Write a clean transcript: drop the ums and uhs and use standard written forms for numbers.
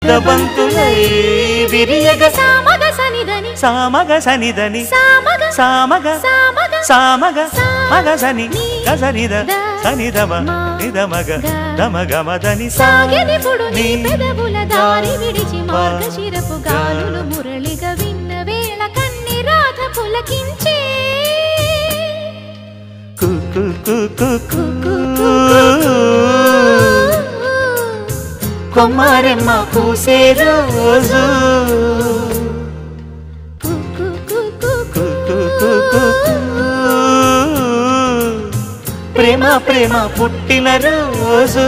దబంతులై విరియగ సామగ సనిదని సామగ సనిదని సామగ సామగ సామగ సామగ మగ సని గసనిద సనిదమ నిదమగ దమగమదని సాగెనిపుడు నీ పెదవుల దారి విడిచి మార్గశిరపు గాలులు మురళిగా విన్న వేళ కన్ని రాధ పులకించే కు కు కు కు కు కొమ్మారెమ్మ పూసే రోజు ప్రేమ ప్రేమ పుట్టిన రోజు